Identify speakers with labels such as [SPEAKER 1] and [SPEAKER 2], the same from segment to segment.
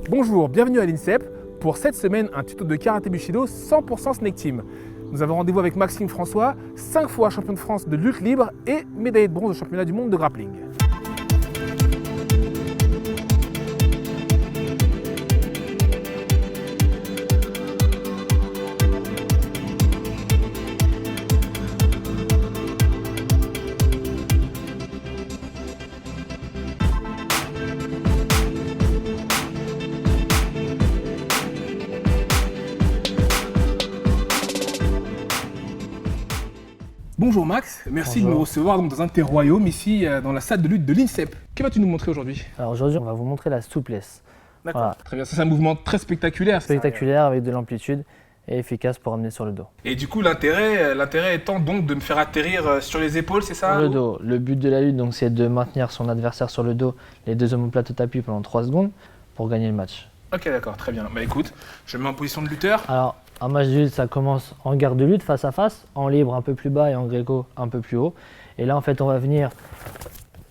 [SPEAKER 1] Bonjour, bienvenue à l'INSEP. Pour cette semaine, un tuto de karaté Bushido 100% Snake Team. Nous avons rendez-vous avec Maxime François, 5 fois champion de France de lutte libre et médaillé de bronze au championnat du monde de grappling. Bonjour Max, merci de nous recevoir dans un de tes royaumes ici dans la salle de lutte de l'INSEP. Que vas-tu nous montrer aujourd'hui?
[SPEAKER 2] Alors aujourd'hui, on va vous montrer la souplesse.
[SPEAKER 1] D'accord,
[SPEAKER 2] Voilà.
[SPEAKER 1] très bien. Ça, c'est un mouvement très spectaculaire.
[SPEAKER 2] Spectaculaire avec de l'amplitude et efficace pour amener sur le dos.
[SPEAKER 1] Et du coup, l'intérêt étant donc de me faire atterrir sur les épaules, c'est ça?
[SPEAKER 2] Sur le dos. Le but de la lutte, donc, c'est de maintenir son adversaire sur le dos, les deux omoplates au tapis pendant 3 secondes pour gagner le match.
[SPEAKER 1] Ok, d'accord, très bien. Bah écoute, je me mets en position de lutteur.
[SPEAKER 2] Alors, un match de lutte, ça commence en garde de lutte face à face, en libre un peu plus bas et en gréco un peu plus haut. Et là, en fait, on va venir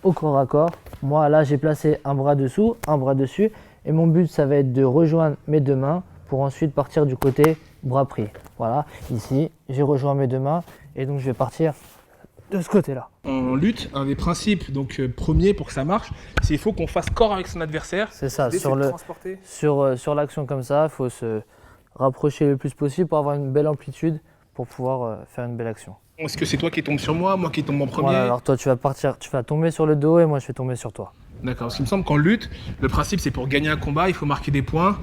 [SPEAKER 2] au corps à corps. Moi, là, j'ai placé un bras dessous, un bras dessus. Et mon but, ça va être de rejoindre mes deux mains pour ensuite partir du côté bras pris. Voilà, ici, j'ai rejoint mes deux mains et donc je vais partir de ce côté-là.
[SPEAKER 1] En lutte, un des principes premiers pour que ça marche, c'est qu'il faut qu'on fasse corps avec son adversaire.
[SPEAKER 2] C'est ça,
[SPEAKER 1] L'idée,
[SPEAKER 2] sur
[SPEAKER 1] de
[SPEAKER 2] le
[SPEAKER 1] transporter.
[SPEAKER 2] sur l'action comme ça, il faut se rapprocher le plus possible pour avoir une belle amplitude pour pouvoir faire une belle action.
[SPEAKER 1] Est-ce que c'est toi qui tombe sur moi qui tombe en premier?
[SPEAKER 2] Voilà, alors toi tu vas tomber sur le dos et moi je vais tomber sur toi.
[SPEAKER 1] D'accord, parce qu'il me semble qu'en lutte, le principe c'est pour gagner un combat, il faut marquer des points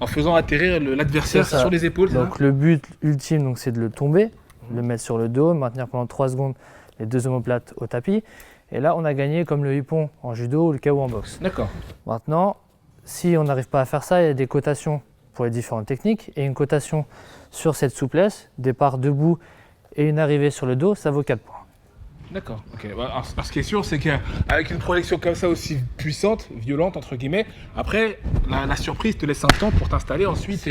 [SPEAKER 1] en faisant atterrir l'adversaire
[SPEAKER 2] C'est ça.
[SPEAKER 1] sur les épaules.
[SPEAKER 2] Donc le but ultime donc, c'est de le tomber, le mettre sur le dos, maintenir pendant 3 secondes les deux omoplates au tapis. Et là on a gagné comme le hippon en judo ou le KO en boxe.
[SPEAKER 1] D'accord.
[SPEAKER 2] Maintenant, si on n'arrive pas à faire ça, il y a des cotations pour les différentes techniques et une cotation sur cette souplesse, départ debout et une arrivée sur le dos, ça vaut 4 points.
[SPEAKER 1] D'accord. Ok. Alors, ce qui est sûr, c'est qu'avec une projection comme ça aussi puissante, violente entre guillemets, après la surprise te laisse un temps pour t'installer ensuite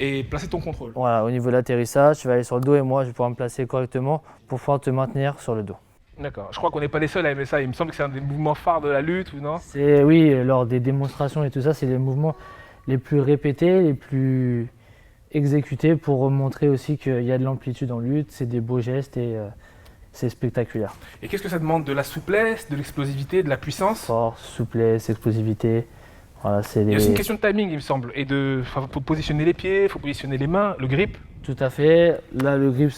[SPEAKER 1] et placer ton contrôle.
[SPEAKER 2] Voilà, au niveau de l'atterrissage, tu vas aller sur le dos et moi je vais pouvoir me placer correctement pour pouvoir te maintenir sur le dos.
[SPEAKER 1] D'accord. Je crois qu'on n'est pas les seuls à aimer ça. Il me semble que c'est un des mouvements phares de la lutte, ou non?
[SPEAKER 2] C'est oui, lors des démonstrations et tout ça, c'est les mouvements les plus répétés, les plus exécutés pour montrer aussi qu'il y a de l'amplitude en lutte, c'est des beaux gestes et c'est spectaculaire.
[SPEAKER 1] Et qu'est-ce que ça demande? De la souplesse, de l'explosivité, de la puissance?
[SPEAKER 2] Force, souplesse, explosivité. Voilà, c'est
[SPEAKER 1] Il y a aussi
[SPEAKER 2] les...
[SPEAKER 1] une question de timing, il me semble. Et faut positionner les pieds, il faut positionner les mains, le grip.
[SPEAKER 2] Tout à fait. Là, le grip,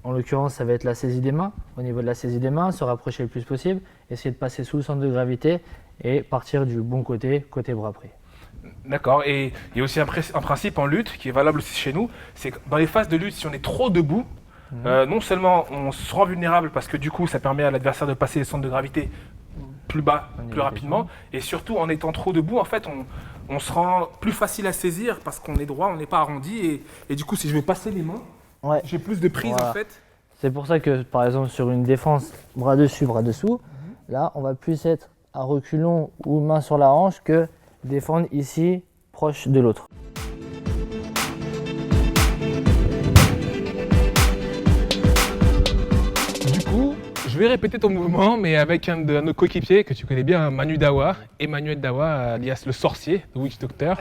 [SPEAKER 2] en l'occurrence, ça va être la saisie des mains. Au niveau de la saisie des mains, se rapprocher le plus possible, essayer de passer sous le centre de gravité et partir du bon côté bras pris.
[SPEAKER 1] D'accord. Et il y a aussi un principe en lutte qui est valable aussi chez nous, c'est que dans les phases de lutte, si on est trop debout, non seulement on se rend vulnérable parce que du coup ça permet à l'adversaire de passer le centre de gravité plus bas, plus rapidement, et surtout en étant trop debout, en fait on se rend plus facile à saisir parce qu'on est droit, on n'est pas arrondi, et du coup si je vais passer les mains,
[SPEAKER 2] Ouais.
[SPEAKER 1] j'ai plus de prise
[SPEAKER 2] Voilà.
[SPEAKER 1] en fait.
[SPEAKER 2] C'est pour ça que, par exemple, sur une défense bras dessus, bras dessous, là, on va plus être à reculons ou main sur la hanche que défendre ici, proche de l'autre.
[SPEAKER 1] Du coup, je vais répéter ton mouvement, mais avec un de nos coéquipiers que tu connais bien, Manu Dawa, Emmanuel Dawa, alias le sorcier, le Witch Doctor,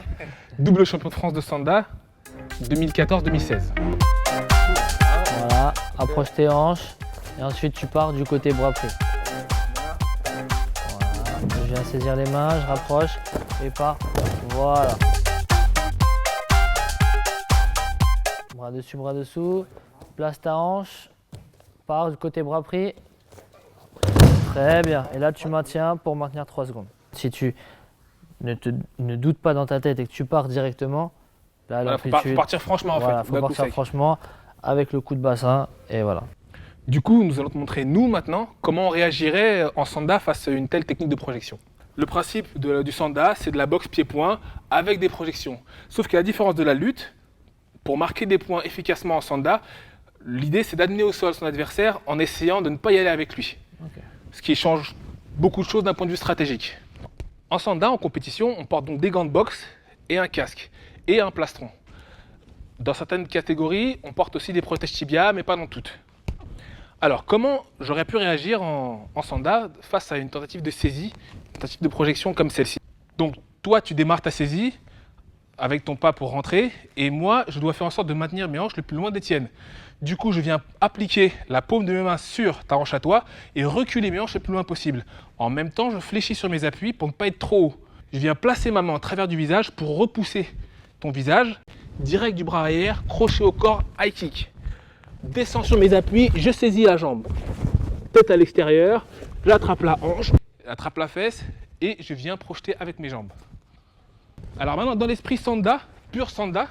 [SPEAKER 1] double champion de France de Sanda, 2014-2016.
[SPEAKER 2] Voilà, approche tes hanches et ensuite tu pars du côté bras pris. Voilà, je viens saisir les mains, je rapproche et pars. Voilà. Bras dessus, bras dessous. Place ta hanche, pars du côté bras pris. Très bien. Et là tu maintiens pour maintenir 3 secondes. Si tu ne doutes pas dans ta tête et que tu pars directement, là
[SPEAKER 1] Voilà, faut
[SPEAKER 2] l'amplitude.
[SPEAKER 1] partir franchement en
[SPEAKER 2] Voilà,
[SPEAKER 1] fait.
[SPEAKER 2] faut
[SPEAKER 1] d'un coup
[SPEAKER 2] partir
[SPEAKER 1] sec.
[SPEAKER 2] franchement avec le coup de bassin et voilà.
[SPEAKER 1] Du coup, nous allons te montrer, nous, maintenant, comment on réagirait en sanda face à une telle technique de projection. Le principe du sanda, c'est de la boxe pied-point avec des projections. Sauf qu'à la différence de la lutte, pour marquer des points efficacement en sanda, l'idée, c'est d'amener au sol son adversaire en essayant de ne pas y aller avec lui.
[SPEAKER 2] Ok.
[SPEAKER 1] Ce qui change beaucoup de choses d'un point de vue stratégique. En sanda, en compétition, on porte donc des gants de boxe et un casque et un plastron. Dans certaines catégories, on porte aussi des protèges tibia, mais pas dans toutes. Alors, comment j'aurais pu réagir en sanda face à une tentative de saisie, une tentative de projection comme celle-ci? Donc, toi, tu démarres ta saisie avec ton pas pour rentrer, et moi, je dois faire en sorte de maintenir mes hanches le plus loin des tiennes. Du coup, je viens appliquer la paume de mes mains sur ta hanche à toi et reculer mes hanches le plus loin possible. En même temps, je fléchis sur mes appuis pour ne pas être trop haut. Je viens placer ma main en travers du visage pour repousser ton visage, direct du bras arrière, crochet au corps, high kick. Descends sur mes appuis, je saisis la jambe. Tête à l'extérieur, j'attrape la hanche, j'attrape la fesse et je viens projeter avec mes jambes. Alors maintenant, dans l'esprit Sanda, pur Sanda,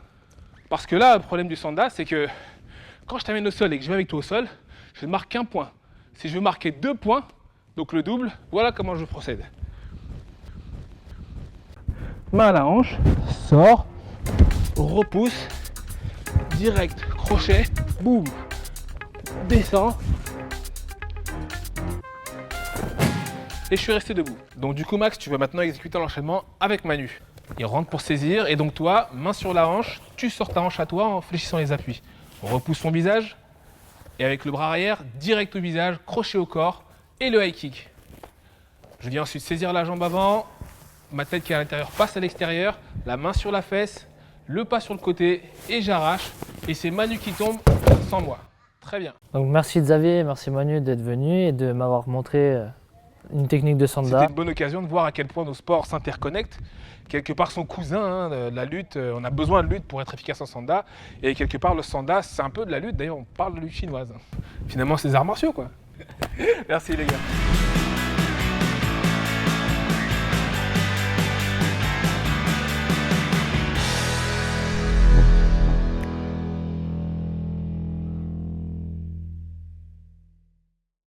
[SPEAKER 1] parce que là, le problème du Sanda, c'est que quand je t'amène au sol et que je vais avec toi au sol, je ne marque qu'un point. Si je veux marquer 2 points, donc le double, voilà comment je procède. Main à la hanche, sors, repousse, direct, crochet, boum, descends. Et je suis resté debout. Donc du coup Max, tu vas maintenant exécuter l'enchaînement avec Manu. Il rentre pour saisir et donc toi, main sur la hanche, tu sors ta hanche à toi en fléchissant les appuis. On repousse son visage et avec le bras arrière, direct au visage, crochet au corps et le high kick. Je viens ensuite saisir la jambe avant, ma tête qui est à l'intérieur passe à l'extérieur, la main sur la fesse, le pas sur le côté et j'arrache. Et c'est Manu qui tombe sans moi. Très bien.
[SPEAKER 2] Donc merci Xavier, merci Manu d'être venu et de m'avoir montré une technique de Sanda.
[SPEAKER 1] C'était une bonne occasion de voir à quel point nos sports s'interconnectent. Quelque part son cousin, hein, de la lutte, on a besoin de lutte pour être efficace en Sanda. Et quelque part le Sanda, c'est un peu de la lutte, d'ailleurs on parle de lutte chinoise. Finalement c'est des arts martiaux quoi. Merci les gars.